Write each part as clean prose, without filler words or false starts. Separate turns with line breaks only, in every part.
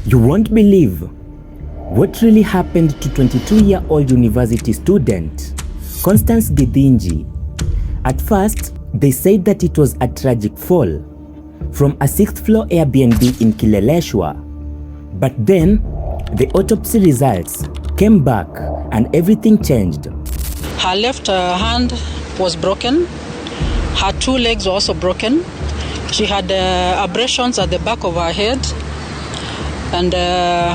You won't believe what really happened to 22-year-old university student Constance Githinji. At first, they said that it was a tragic fall from a 6th floor Airbnb in Kileleshwa. But then, the autopsy results came back and everything changed.
Her left hand was broken. Her 2 legs were also broken. She had abrasions at the back of her head. And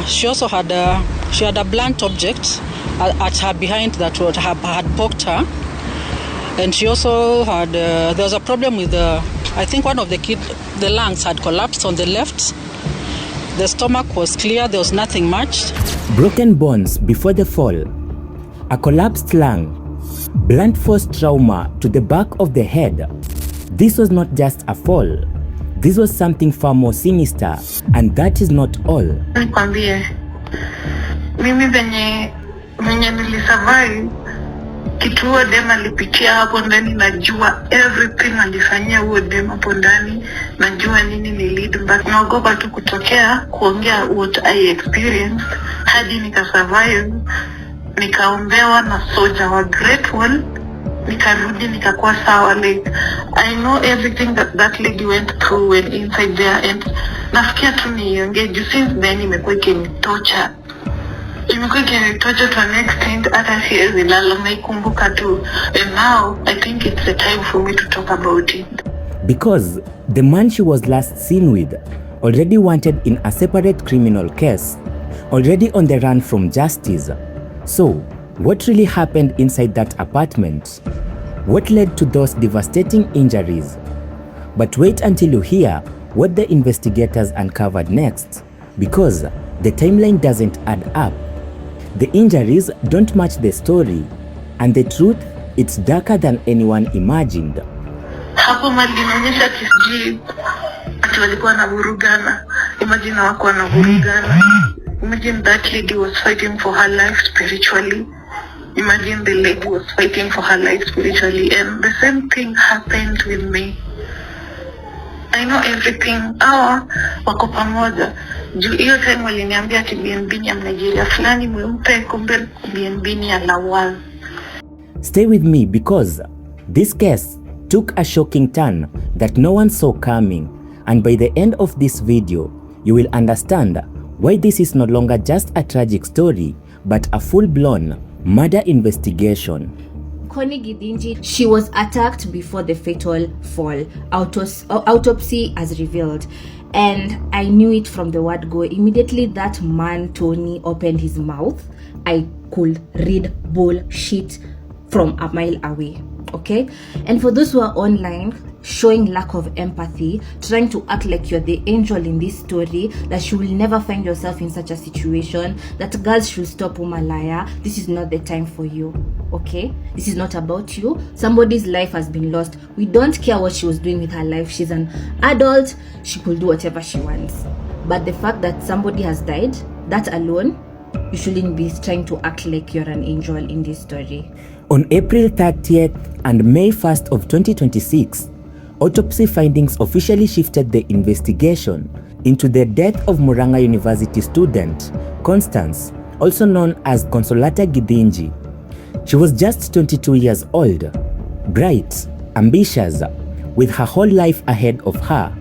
she also had a blunt object at her behind that had poked her. And she also had, there was a problem with I think one of the lungs had collapsed on the left. The stomach was clear, there was nothing much.
Broken bones before the fall, a collapsed lung, blunt force trauma to the back of the head. This was not just a fall. This was something far more sinister, and that is not all.
Nikwambie, mimi venye nilisurvive kitu huo dem alipitia hapo ndani, najua everything alifanyia huo dem hapo ndani, najua nini ni lead back. Naogopa tu kutokea kuongea what I experienced hadi nikasurvive, nikaombewa na soldier wa grateful, nikarudi nikakuwa sawa. Like I know everything that lady went through when inside there, and nafikia tu niongee juu since then imekuwa ikinitosha. Imekuwa ikinitosha to an extent hata siwezi lala naikumbuka tu. And now I think it's the time for me to talk about it.
Because the man she was last seen with, already wanted in a separate criminal case, already on the run from justice. So, what really happened inside that apartment? What led to those devastating injuries? But wait until you hear what the investigators uncovered next, because the timeline doesn't add up. The injuries don't match the story, and the truth, it's darker than anyone imagined.
Hapo mali inaonyesha kisiji ati walikuwa na vurugana. Imagine wako na vurugana. Imagine that lady was fighting for her life spiritually. Imagine the lady was fighting for her life spiritually, and the same thing happened with me. I know everything. Wako pamoja. Juu hiyo time waliniambia ati BNB ni ya Nigeria fulani mweupe, kumbe BNB ni ya Lawal.
Stay with me because this case took a shocking turn that no one saw coming, and by the end of this video, you will understand why this is no longer just a tragic story, but a full-blown murder investigation.
Connie Githinji, she was attacked before the fatal fall. Autopsy has revealed. And I knew it from the word go. Immediately that man, Tony, opened his mouth, I could read bullshit from a mile away. Okay? And for those who are online, showing lack of empathy, trying to act like you're the angel in this story, that you will never find yourself in such a situation, that girls should stop Umalaya, this is not the time for you. Okay? This is not about you. Somebody's life has been lost. We don't care what she was doing with her life. She's an adult. She could do whatever she wants. But the fact that somebody has died, that alone, you shouldn't be trying to act like you're an angel in this story.
On April 30th and May 1st of 2026, autopsy findings officially shifted the investigation into the death of Murang'a University student Constance, also known as Consolata Githinji. She was just 22 years old, bright, ambitious, with her whole life ahead of her.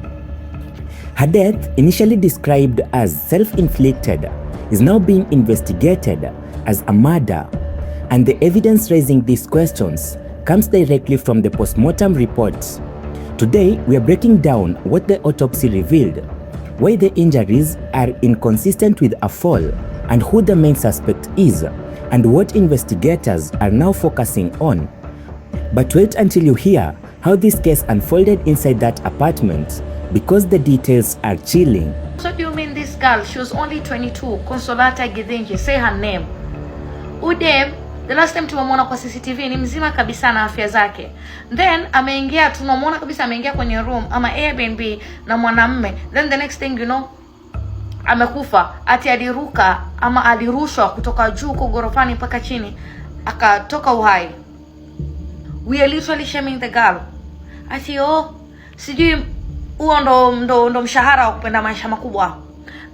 Her death, initially described as self-inflicted, is now being investigated as a murder, and the evidence raising these questions comes directly from the postmortem reports. Today, we are breaking down what the autopsy revealed, why the injuries are inconsistent with a fall, and who the main suspect is, and what investigators are now focusing on. But wait until you hear how this case unfolded inside that apartment, because the details are chilling.
So do you mean this girl, she was only 22, Consolata Githinji, say her name. Udem, the last time tumemwona kwa CCTV ni mzima kabisa na afya zake. Then ameingia, tunamwona kabisa ameingia kwenye room ama Airbnb na mwanamume. Then the next thing you know, amekufa. Ati aliruka ama alirushwa kutoka juu kwa gorofani mpaka chini, akatoka uhai. We are literally shaming the girl. Ati sijui huo ndo mshahara wa kupenda maisha makubwa.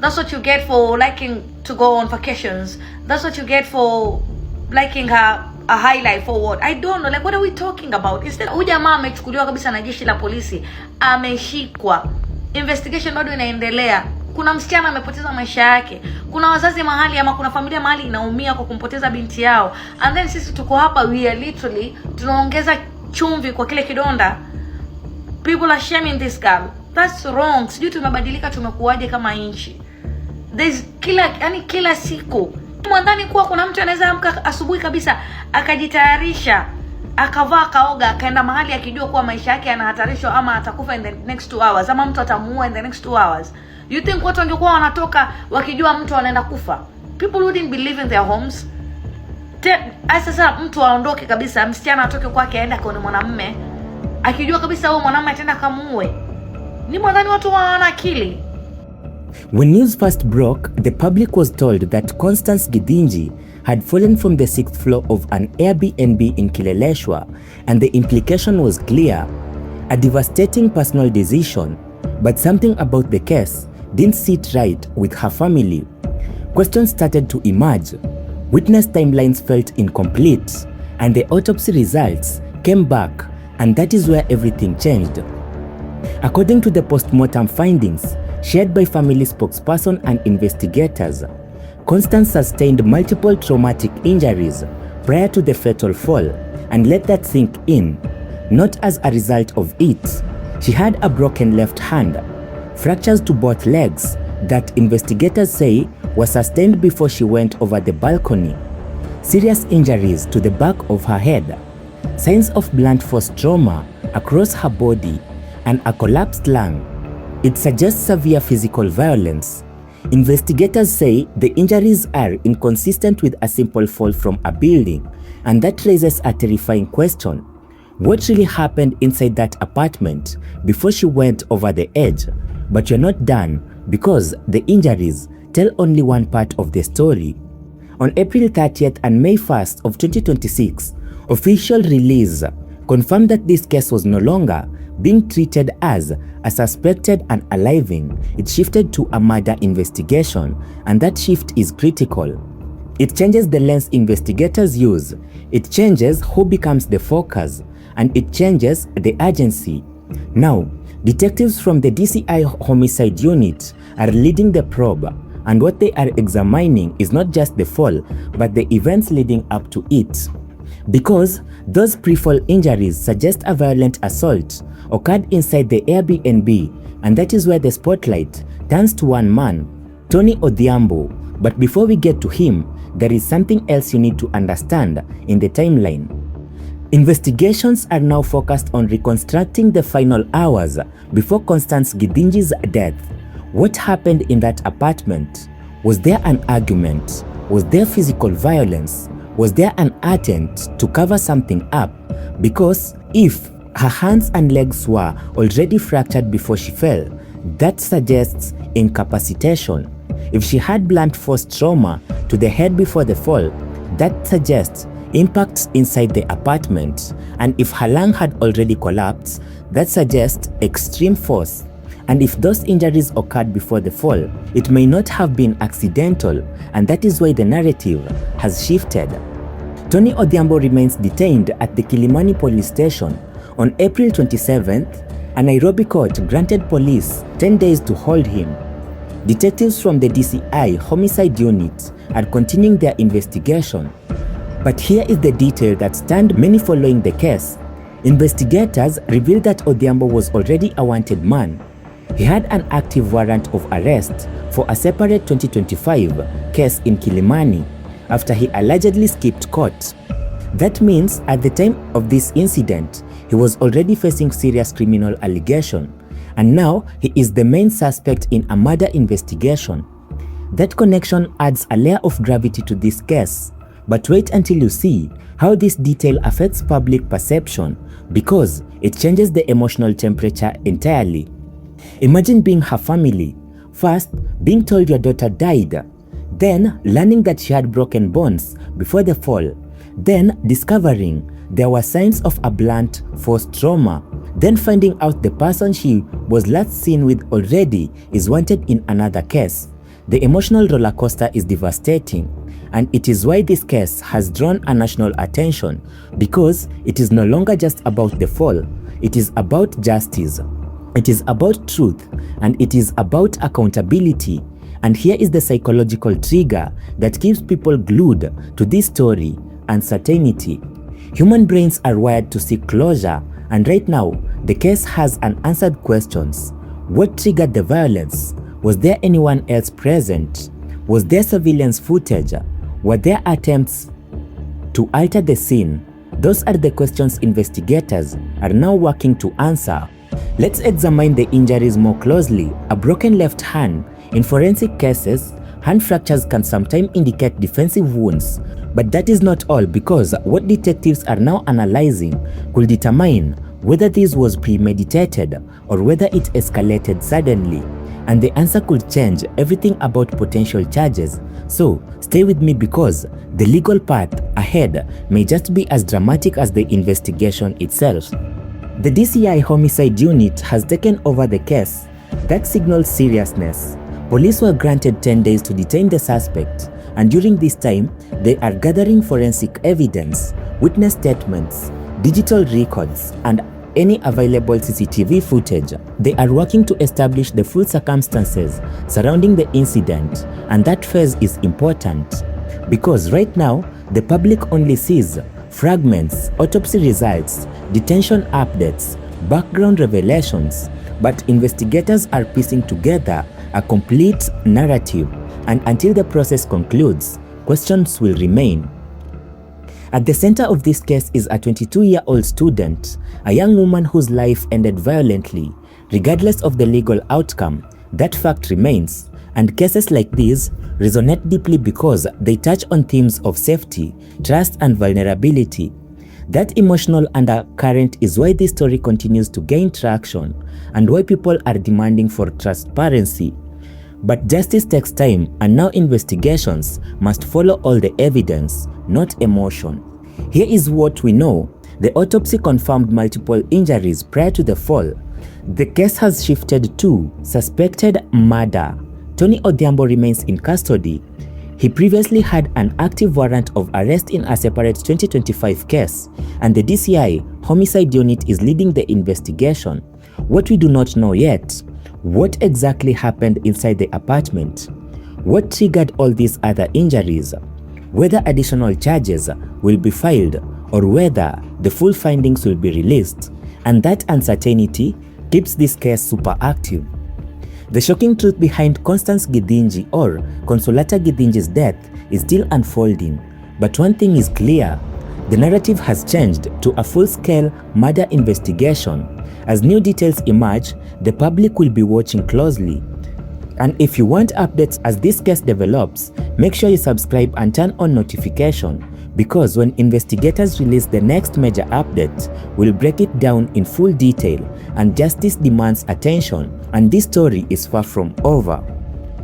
That's what you get for liking to go on vacations. That's what you get for liking a highlight for what? I don't know. Like, what are we talking about? Instead, huyu jamaa amechukuliwa kabisa na jeshi la polisi, ameshikwa. Investigation bado inaendelea. Kuna msichana amepoteza maisha yake. Kuna wazazi mahali ama kuna familia mahali inaumia kwa kumpoteza binti yao. And then sisi tuko hapa, we are literally tunaongeza chumvi kwa kile kidonda. People are shaming this girl. That's wrong. Sijui tumebadilika, tumekuaje kama nchi. There's kila siku mwadhani kuwa kuna mtu anaweza amka asubuhi kabisa akajitayarisha, akavaa, akaoga, akaenda mahali akijua kuwa maisha yake yanahatarishwa ama atakufa in the next 2 hours ama mtu atamuua in the next 2 hours. You think watu wangekuwa wanatoka wakijua mtu anaenda kufa? People wouldn't believe in their homes. Sasa mtu aondoke kabisa, msichana atoke kwake aende kwa mwanamume akijua kabisa huyo mwanamume ataenda kamuue. Ni mwadhani watu wana akili?
When news first broke, the public was told that Constance Githinji had fallen from the 6th floor of an Airbnb in Kileleshwa, and the implication was clear: a devastating personal decision. But something about the case didn't sit right with her family. Questions started to emerge. Witness timelines felt incomplete, and the autopsy results came back, and that is where everything changed. According to the postmortem findings shared by family spokesperson and investigators, Constance sustained multiple traumatic injuries prior to the fatal fall, and let that sink in. Not as a result of it. She had a broken left hand, fractures to both legs that investigators say were sustained before she went over the balcony, serious injuries to the back of her head, signs of blunt force trauma across her body, and a collapsed lung. It suggests severe physical violence. Investigators say the injuries are inconsistent with a simple fall from a building, and that raises a terrifying question. What really happened inside that apartment before she went over the edge? But you're not done, because the injuries tell only one part of the story. On April 30th and May 1st of 2026, official release confirmed that this case was no longer being treated as a suspected unaliving. It shifted to a murder investigation, and that shift is critical. It changes the lens investigators use, it changes who becomes the focus, and it changes the urgency. Now, detectives from the DCI Homicide Unit are leading the probe, and what they are examining is not just the fall, but the events leading up to it. Because those pre-fall injuries suggest a violent assault occurred inside the Airbnb, and that is where the spotlight turns to one man, Tony Odhiambo. But before we get to him, there is something else you need to understand in the timeline. Investigations are now focused on reconstructing the final hours before Constance Githinji's death. What happened in that apartment? Was there an argument? Was there physical violence? Was there an attempt to cover something up? Because if her hands and legs were already fractured before she fell, that suggests incapacitation. If she had blunt force trauma to the head before the fall, that suggests impacts inside the apartment. And if her lung had already collapsed, that suggests extreme force. And if those injuries occurred before the fall, it may not have been accidental, and that is why the narrative has shifted. Tony Odhiambo remains detained at the Kilimani police station. On April 27th, a Nairobi court granted police 10 days to hold him. Detectives from the DCI Homicide Unit are continuing their investigation. But here is the detail that stunned many following the case. Investigators revealed that Odhiambo was already a wanted man. He had an active warrant of arrest for a separate 2025 case in Kilimani after he allegedly skipped court. That means at the time of this incident, he was already facing serious criminal allegation, and now he is the main suspect in a murder investigation. That connection adds a layer of gravity to this case. But wait until you see how this detail affects public perception, because it changes the emotional temperature entirely. Imagine being her family, first being told your daughter died, then learning that she had broken bones before the fall, then discovering there were signs of a blunt force trauma, then finding out the person she was last seen with already is wanted in another case. The emotional roller coaster is devastating, and it is why this case has drawn a national attention, because it is no longer just about the fall, it is about justice, it is about truth, and it is about accountability. And here is the psychological trigger that keeps people glued to this story: uncertainty. Human brains are wired to seek closure, and right now, the case has unanswered questions. What triggered the violence? Was there anyone else present? Was there surveillance footage? Were there attempts to alter the scene? Those are the questions investigators are now working to answer. Let's examine the injuries more closely. A broken left hand. In forensic cases, hand fractures can sometimes indicate defensive wounds, but that is not all, because what detectives are now analyzing could determine whether this was premeditated or whether it escalated suddenly. And the answer could change everything about potential charges. So stay with me, because the legal path ahead may just be as dramatic as the investigation itself. The DCI Homicide Unit has taken over the case. That signals seriousness. Police were granted 10 days to detain the suspect, and during this time, they are gathering forensic evidence, witness statements, digital records, and any available CCTV footage. They are working to establish the full circumstances surrounding the incident, and that phase is important, because right now, the public only sees fragments, autopsy results, detention updates, background revelations, but investigators are piecing together a complete narrative, and until the process concludes, questions will remain. At the center of this case is a 22-year-old student, a young woman whose life ended violently. Regardless of the legal outcome, that fact remains, and cases like these resonate deeply because they touch on themes of safety, trust, and vulnerability. That emotional undercurrent is why this story continues to gain traction, and why people are demanding for transparency. But justice takes time, and now investigations must follow all the evidence, not emotion. Here is what we know. The autopsy confirmed multiple injuries prior to the fall. The case has shifted to suspected murder. Tony Odhiambo remains in custody. He previously had an active warrant of arrest in a separate 2025 case, and the DCI Homicide Unit is leading the investigation. What we do not know yet: what exactly happened inside the apartment? What triggered all these other injuries? Whether additional charges will be filed, or whether the full findings will be released. And that uncertainty keeps this case super active. The shocking truth behind Constance Githinji, or Consolata Githinji's death, is still unfolding. But one thing is clear: the narrative has changed to a full-scale murder investigation. As new details emerge, the public will be watching closely. And if you want updates as this case develops, make sure you subscribe and turn on notification, because when investigators release the next major update, we'll break it down in full detail, and justice demands attention, and this story is far from over.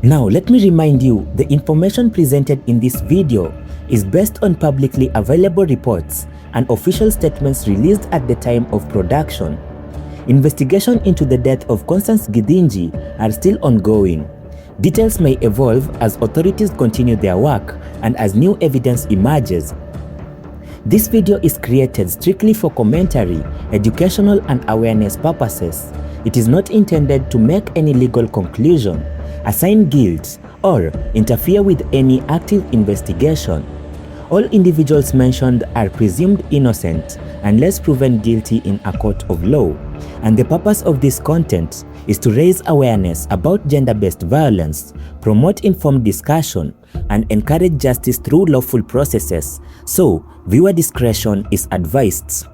Now let me remind you, the information presented in this video is based on publicly available reports and official statements released at the time of production. Investigation into the death of Constance Githinji are still ongoing. Details may evolve as authorities continue their work and as new evidence emerges. This video is created strictly for commentary, educational, and awareness purposes. It is not intended to make any legal conclusion, assign guilt, or interfere with any active investigation. All individuals mentioned are presumed innocent unless proven guilty in a court of law, and the purpose of this content is to raise awareness about gender-based violence, promote informed discussion, and encourage justice through lawful processes, so viewer discretion is advised.